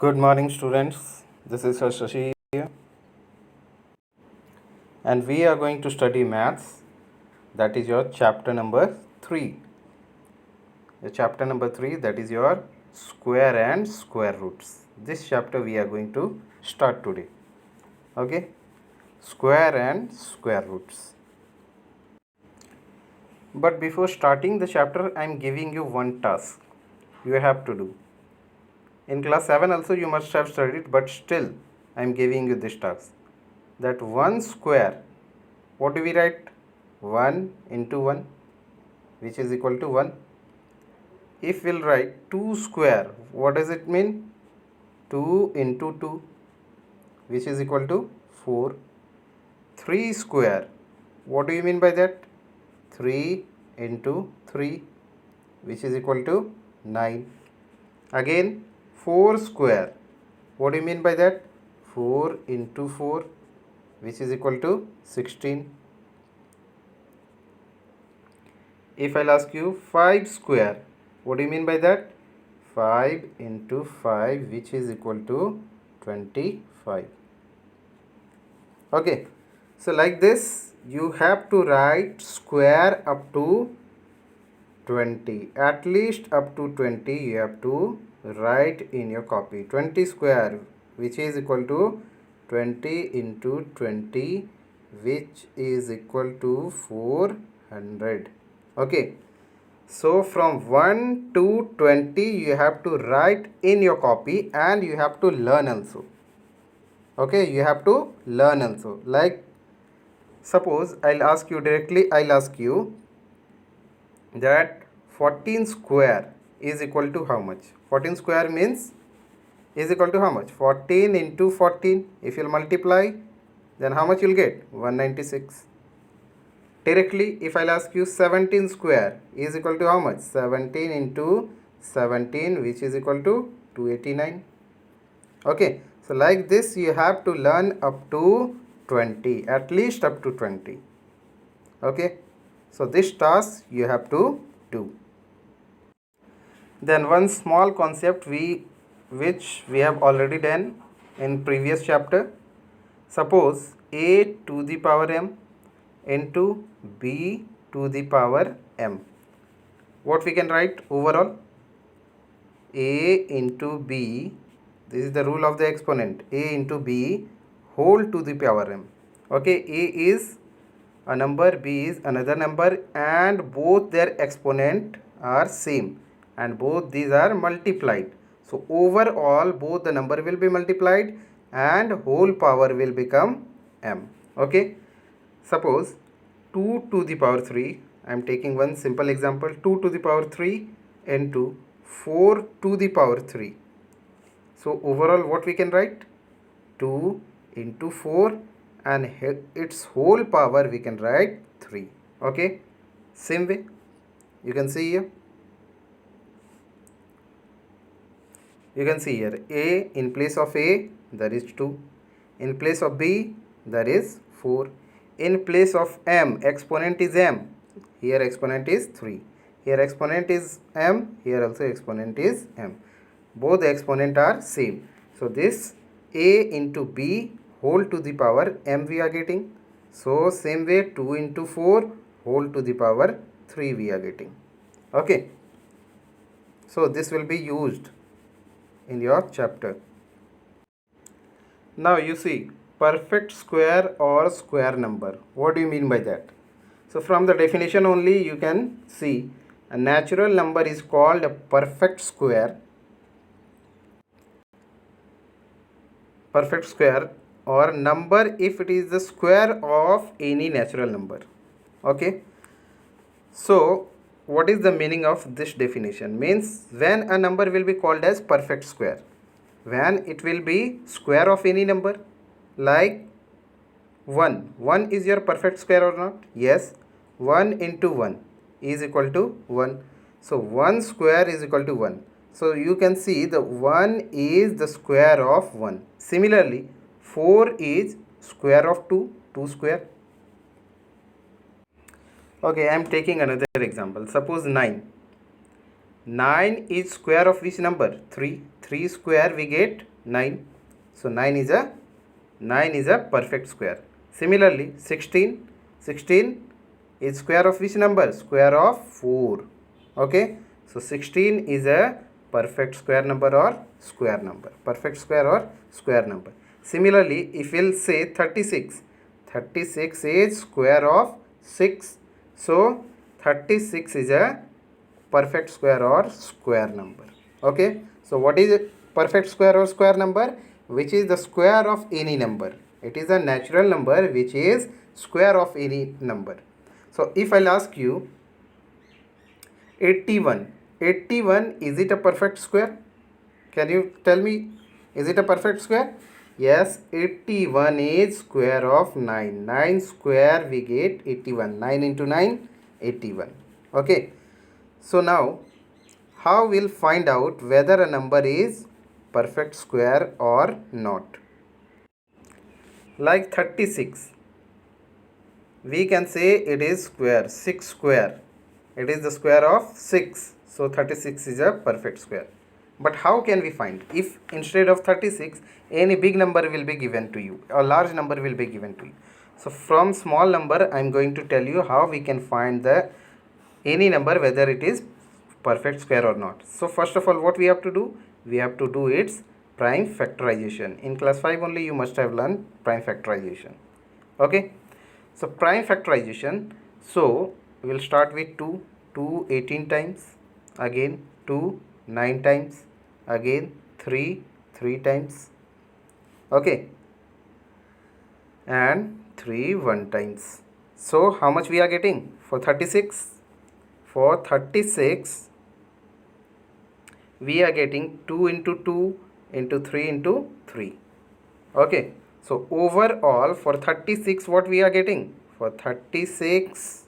Good morning, students. This is Shashi here, and we are going to study maths. That is your chapter number 3. The chapter number 3, that is your square and square roots. This chapter we are going to start today. Okay? Square and square roots. But before starting the chapter, I am giving you one task you have to do. In class 7 also you must have studied, but still I am giving you this task. That one square, what do we write? 1 into 1, which is equal to 1. If we'll write 2 square, what does it mean? 2 into 2, which is equal to 4. 3 square, what do you mean by that? 3 into 3, which is equal to 9. Again, 4 square, what do you mean by that? 4 into 4, which is equal to 16. If I'll ask you 5 square, what do you mean by that? 5 into 5, which is equal to 25. Okay, so like this you have to write square up to 20. At least up to 20 you have to write in your copy. 20 square, which is equal to 20 into 20, which is equal to 400. Okay, so from 1 to 20 you have to write in your copy, and you have to learn also. Okay, you have to learn also. Like suppose I'll ask you directly, I'll ask you that 14 square is equal to how much? 14 square means is equal to how much? 14 into 14. If you'll multiply, then how much you'll get? 196. Directly, if I'll ask you 17 square is equal to how much? 17 into 17, which is equal to 289. Okay, so like this you have to learn up to 20, at least up to 20. Okay, so this task you have to do. Then one small concept which we have already done in previous chapter. Suppose a to the power m into b to the power m. What we can write overall? A into b, this is the rule of the exponent, a into b whole to the power m. Okay, a is a number, b is another number, and both their exponent are same, and both these are multiplied. So overall both the number will be multiplied and whole power will become m. Okay, suppose 2 to the power 3, I am taking one simple example, 2 to the power 3 into 4 to the power 3. So overall what we can write? 2 into 4, and its whole power we can write 3. Okay, same way you can see here. You can see here a, in place of a there is 2, in place of b there is 4, in place of m, exponent is m, here exponent is 3, here exponent is m, here also exponent is m, both the exponent are same. So this a into b whole to the power m we are getting. So same way 2 into 4 whole to the power 3 we are getting. Okay, so this will be used in your chapter. Now you see perfect square or square number. What do you mean by that? So from the definition only you can see a natural number is called a perfect square. Perfect square or number if it is the square of any natural number. Okay, so what is the meaning of this definition? Means when a number will be called as perfect square, when it will be square of any number. Like 1 is your perfect square or not? Yes, 1 into 1 is equal to 1. So 1 square is equal to 1. So you can see the 1 is the square of 1. Similarly 4 is square of 2, 2 square. Okay, I am taking another example. Suppose 9 is square of which number? 3. 3 square we get 9. So 9 is a perfect square. Similarly, 16 is square of which number? Square of 4. Okay, so 16 is a perfect square number or square number. Perfect square or square number. Similarly, if we'll say 36 is square of 6. So 36 is a perfect square or square number. Okay, so what is a perfect square or square number? Which is the square of any number. It is a natural number which is square of any number. So if I'll ask you 81, is it a perfect square? Can you tell me, is it a perfect square? Yes, 81 is square of 9. 9 square we get 81. 9 into 9, 81. Okay. So now, how we'll find out whether a number is perfect square or not? Like 36, we can say it is square, 6 square. It is the square of 6. So 36 is a perfect square. But how can we find? If instead of 36, any big number will be given to you, a large number will be given to you. So from small number, I am going to tell you how we can find the any number whether it is perfect square or not. So first of all, what we have to do? We have to do its prime factorization. In class 5 only you must have learned prime factorization. Okay. So prime factorization. So we will start with 2. 2 18 times. Again 2 9 times. Again 3 3 times. Okay. And 3 1 times. So how much we are getting for 36? For 36 we are getting 2 into 2 into 3 into 3. Okay. So overall for 36 what we are getting? For 36,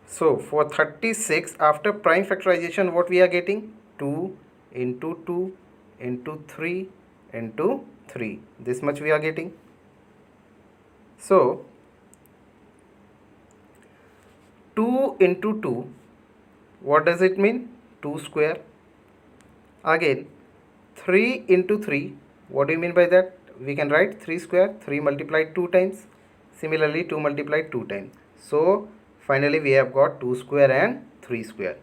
so for 36 after prime factorization what we are getting? 2 into 2 into 3 into 3. This much we are getting. So 2 into 2, what does it mean? 2 square. Again 3 into 3, what do you mean by that? We can write 3 square, 3 multiplied 2 times. Similarly 2 multiplied 2 times. So finally we have got 2 square and 3 square.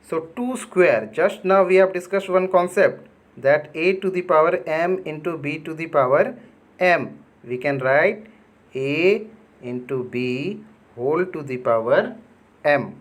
So 2 square, just now we have discussed one concept, that a to the power m into b to the power m. We can write a into b whole to the power m.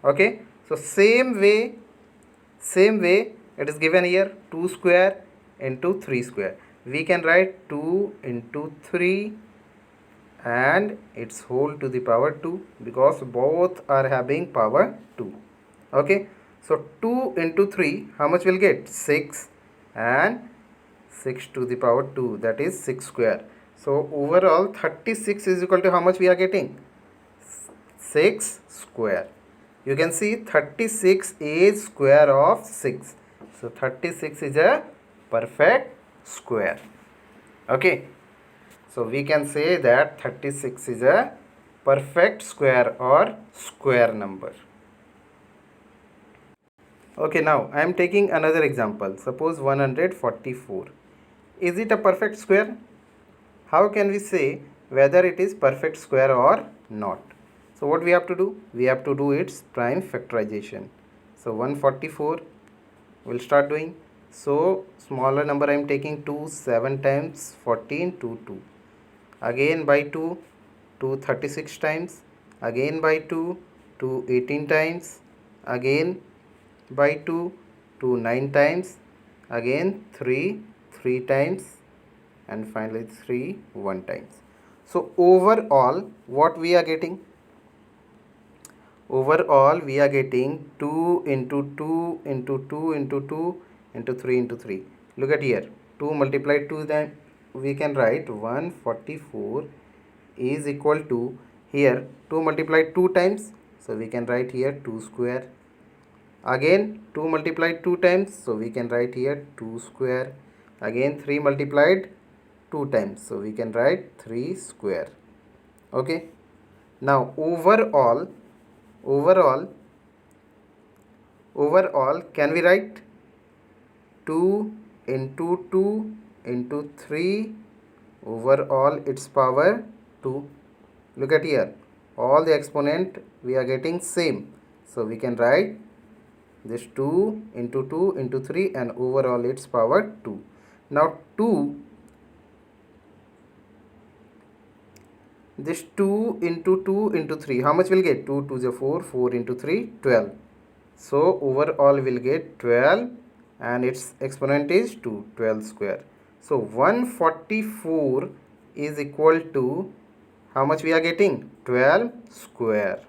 Okay, so same way it is given here, 2 square into 3 square. We can write 2 into 3 and its whole to the power 2, because both are having power 2. Okay, so 2 into 3, how much will get? 6, and 6 to the power 2, that is 6 square. So overall 36 is equal to how much we are getting? 6 square. You can see 36 is square of 6. So 36 is a perfect square. Okay. So we can say that 36 is a perfect square or square number. Okay, now I am taking another example. Suppose 144. Is it a perfect square? How can we say whether it is perfect square or not? So what we have to do? We have to do its prime factorization. So 144 we'll start doing. So smaller number I am taking 2, 7 times 14, 2, 2. Again by 2, 36 times. Again by 2, 18 times. Again by 2, 9 times. Again 3 times. And finally 3 1 times. So overall what we are getting? Overall we are getting 2 into 2 into 2 into 2 into 3 into 3. Look at here, 2 multiplied 2, then we can write 144 is equal to, here 2 multiplied 2 times, so we can write here 2 square. Again 2 multiplied 2 times, so we can write here 2 square. Again 3 multiplied 2 times, so we can write 3 square. Okay, now overall can we write? 2 into 2 into 3 over all its power 2. Look at here, all the exponent we are getting same, so we can write this 2 into 2 into 3 and overall its power 2. Now 2, this 2 into 2 into 3, how much will get? 2 2 is 4, 4 into 3 12. So overall will get 12 and its exponent is 2, 12 square. So 144 is equal to how much we are getting? 12 square.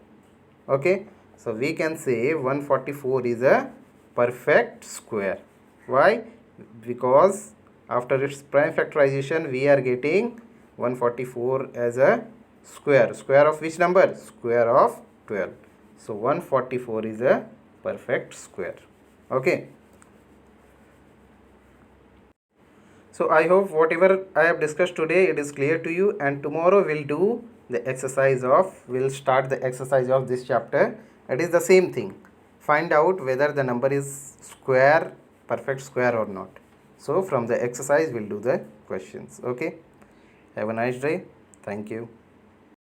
Okay, so we can say 144 is a perfect square. Why? Because after its prime factorization we are getting 144 as a square. Square of which number? Square of 12. So 144 is a perfect square. Okay, so I hope whatever I have discussed today it is clear to you, and tomorrow we'll start the exercise of this chapter. It is the same thing, find out whether the number is square, perfect square or not. So from the exercise we'll do the questions. Okay, have a nice day. Thank you.